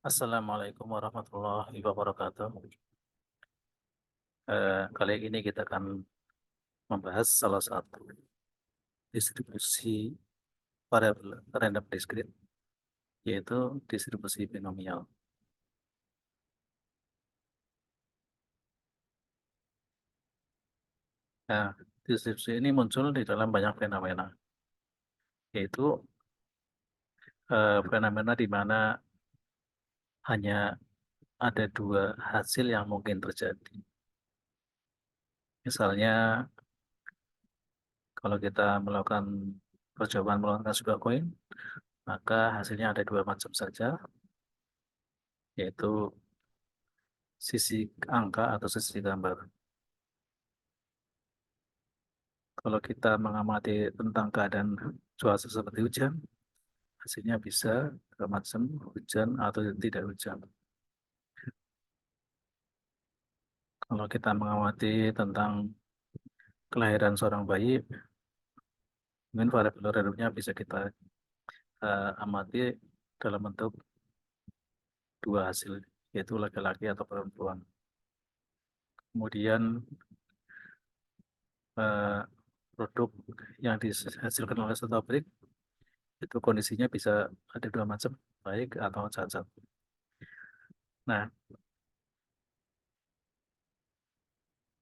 Assalamualaikum warahmatullahi wabarakatuh. Kali ini kita akan membahas salah satu distribusi variabel random discrete, yaitu distribusi binomial. Nah, distribusi ini muncul di dalam banyak fenomena, yaitu fenomena di mana hanya ada dua hasil yang mungkin terjadi. Misalnya, kalau kita melakukan percobaan melakukan sebuah koin, maka hasilnya ada dua macam saja, yaitu sisi angka atau sisi gambar. Kalau kita mengamati tentang keadaan cuaca seperti hujan, hasilnya bisa macam hujan atau tidak hujan. Kalau kita mengamati tentang kelahiran seorang bayi, mungkin variabel randomnya bisa kita amati dalam bentuk dua hasil, yaitu laki-laki atau perempuan. Kemudian eh, produk yang dihasilkan oleh suatu pabrik itu kondisinya bisa ada dua macam, baik atau cacat. Nah,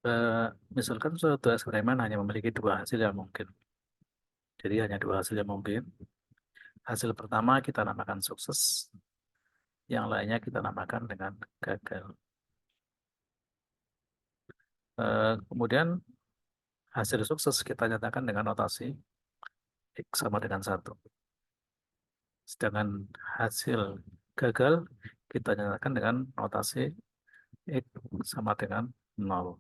eh, misalkan suatu eksperimen hanya memiliki dua hasil yang mungkin. Jadi hanya dua hasil yang mungkin. Hasil pertama kita namakan sukses, yang lainnya kita namakan dengan gagal. Kemudian hasil sukses kita nyatakan dengan notasi X sama dengan 1. Sedangkan hasil gagal kita nyatakan dengan notasi X sama dengan 0.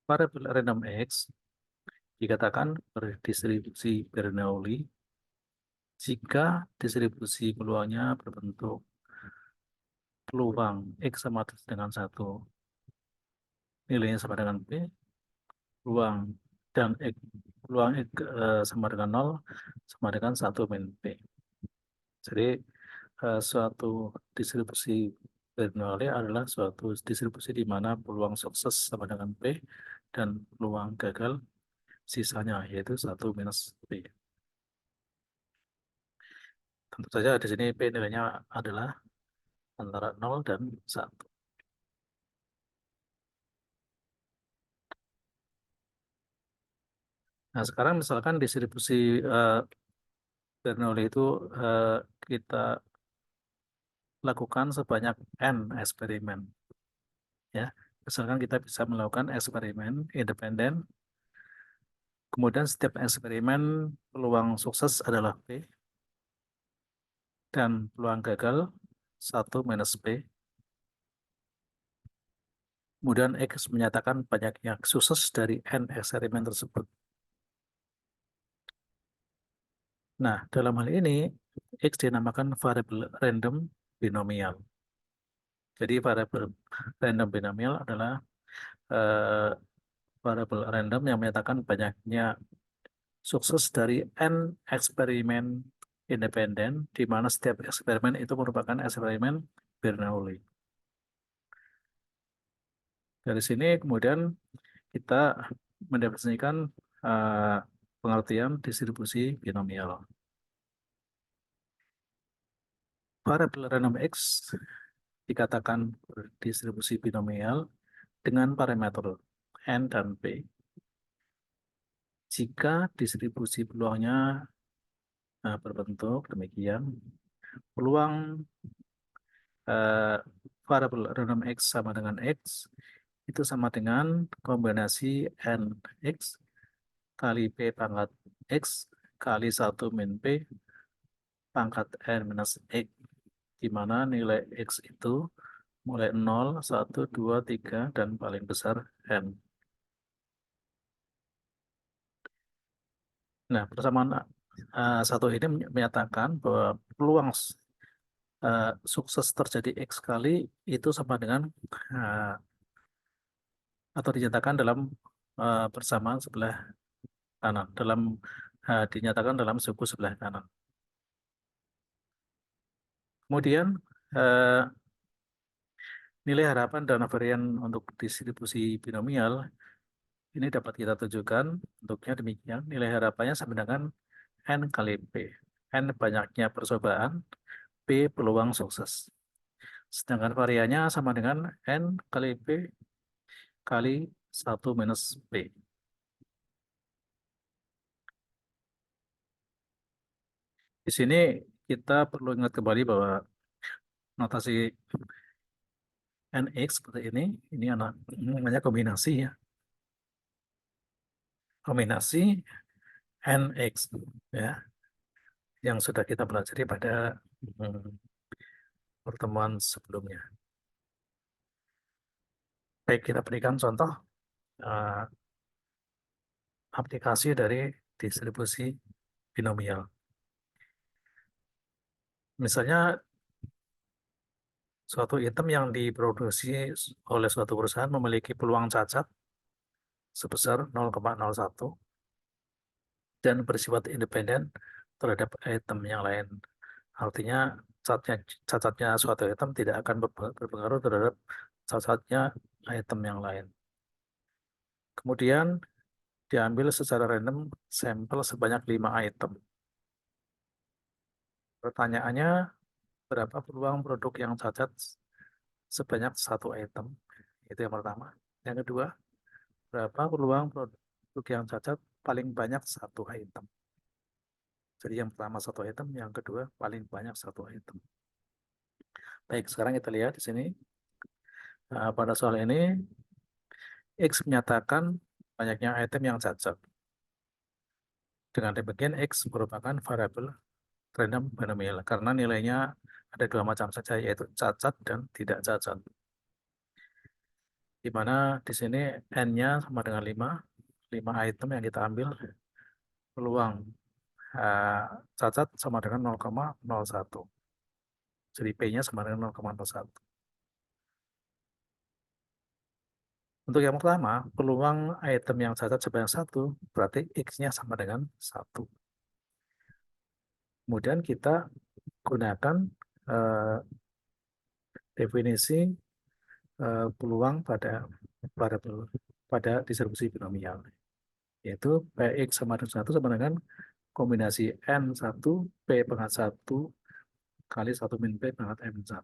Variabel random X dikatakan berdistribusi Bernoulli jika distribusi peluangnya berbentuk peluang X sama dengan 1, nilainya sama dengan P, peluang dan X, peluang X sama dengan 0 sama dengan 1 min P. Jadi suatu distribusi Bernoulli adalah suatu distribusi di mana peluang sukses sama dengan P dan peluang gagal sisanya yaitu 1 minus P. Tentu saja di sini P nilainya adalah antara 0 dan 1. Nah, sekarang misalkan distribusi Bernoulli itu eh, kita lakukan sebanyak N eksperimen. Ya, misalkan kita bisa melakukan eksperimen independen, kemudian setiap eksperimen peluang sukses adalah P dan peluang gagal 1 minus P. Kemudian X menyatakan banyaknya sukses dari N eksperimen tersebut. Nah, dalam hal ini X dinamakan variabel random binomial. Jadi variabel random binomial adalah eh, variabel random yang menyatakan banyaknya sukses dari N eksperimen independen, di mana setiap eksperimen itu merupakan eksperimen Bernoulli. Dari sini kemudian kita mendefinisikan eh, pengertian distribusi binomial. Variabel random X dikatakan distribusi binomial dengan parameter N dan P. Jika distribusi peluangnya berbentuk demikian, peluang eh, variabel random X sama dengan X itu sama dengan kombinasi NX kali P pangkat X kali 1 min P pangkat N minus X, di mana nilai X itu mulai 0, 1, 2, 3, dan paling besar N. Nah, persamaan satu ini menyatakan bahwa peluang sukses terjadi X kali itu sama dengan uh, atau dinyatakan dalam persamaan sebelah kanan. Dalam dinyatakan dalam suku sebelah kanan. Kemudian eh, nilai harapan dan varian untuk distribusi binomial ini dapat kita tunjukkan bentuknya demikian. Nilai harapannya sama dengan N kali P. N banyaknya percobaan, P peluang sukses. Sedangkan variannya sama dengan N kali P kali 1 minus P. Di sini kita perlu ingat kembali bahwa notasi NX seperti ini namanya kombinasi ya. Kombinasi NX ya, yang sudah kita pelajari pada hmm, pertemuan sebelumnya. Baik, kita berikan contoh eh, aplikasi dari distribusi binomial. Misalnya suatu item yang diproduksi oleh suatu perusahaan memiliki peluang cacat sebesar 0,01 dan bersifat independen terhadap item yang lain. Artinya cacatnya suatu item tidak akan berpengaruh terhadap cacatnya item yang lain. Kemudian diambil secara random sampel sebanyak 5 item. Pertanyaannya, berapa peluang produk yang cacat sebanyak 1 item? Itu yang pertama. Yang kedua, berapa peluang produk yang cacat paling banyak 1 item? Jadi yang pertama 1 item, yang kedua paling banyak 1 item. Baik, sekarang kita lihat di sini. Pada soal ini, X menyatakan banyaknya item yang cacat. Dengan demikian, X merupakan variabel random binomial karena nilainya ada 2 macam saja, yaitu cacat dan tidak cacat. Di mana di sini N-nya sama dengan 5. 5 item yang kita ambil, peluang uh, cacat sama dengan 0,01. Jadi P-nya sama dengan 0,01. Untuk yang pertama, peluang item yang cacat sebanyak 1, berarti X-nya sama dengan 1. Kemudian kita gunakan uh, definisi peluang pada distribusi binomial, yaitu Px sama dengan 1 sama dengan kombinasi N1 P pangkat 1 kali 1 min P pangkat N1.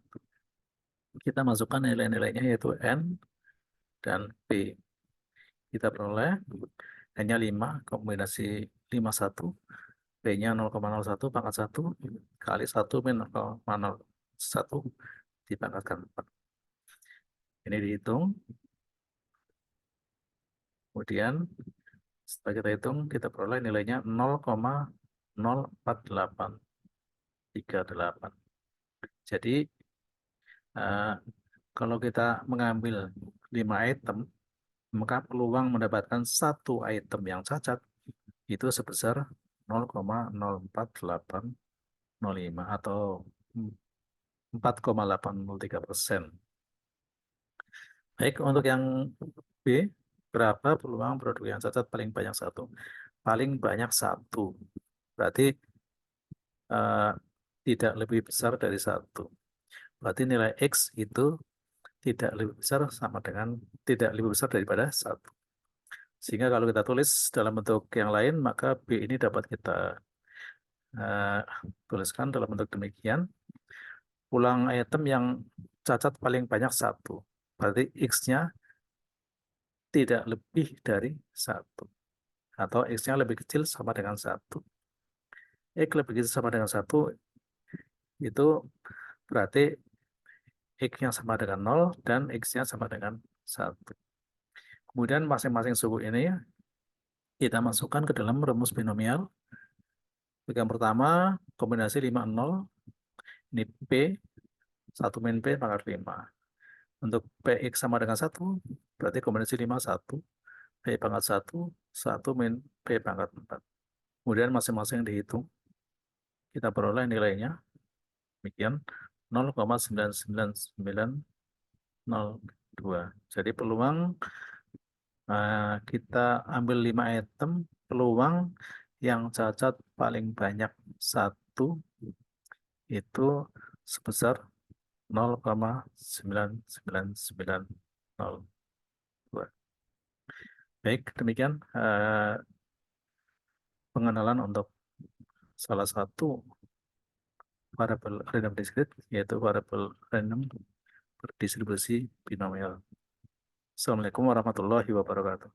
Kita masukkan nilai-nilainya yaitu N dan P. Kita peroleh N-nya 5, kombinasi 51, P-nya 0,01 pangkat 1 kali 1 min 0,01 dipangkatkan 4. Ini dihitung. Kemudian setelah kita hitung, kita peroleh nilainya 0,04838. Jadi kalau kita mengambil 5 item, maka peluang mendapatkan 1 item yang cacat itu sebesar 0,04805 atau 4,803%. Baik, untuk yang B, berapa peluang produk yang cacat paling banyak 1? Paling banyak 1. Berarti eh, tidak lebih besar dari 1. Berarti nilai X itu tidak lebih besar sama dengan tidak lebih besar daripada 1. Sehingga kalau kita tulis dalam bentuk yang lain, maka B ini dapat kita uh, tuliskan dalam bentuk demikian. Ulang item yang cacat paling banyak 1. Berarti X-nya tidak lebih dari 1. Atau X-nya lebih kecil sama dengan 1. X lebih kecil sama dengan 1, itu berarti X-nya sama dengan 0 dan X-nya sama dengan 1. Kemudian masing-masing suku ini kita masukkan ke dalam rumus binomial. Yang pertama, kombinasi 5, 0. Ini P, 1 min P pangkat 5. Untuk Px sama dengan 1, berarti kombinasi 5, 1. P pangkat 1, 1 min P pangkat 4. Kemudian masing-masing dihitung. Kita peroleh nilainya. Demikian 0,99902. Jadi peluang kita ambil 5 item, peluang yang cacat paling banyak 1 itu sebesar 0,99902. Baik, demikian pengenalan untuk salah satu variabel random discrete, yaitu variabel random berdistribusi binomial. Assalamualaikum warahmatullahi wabarakatuh.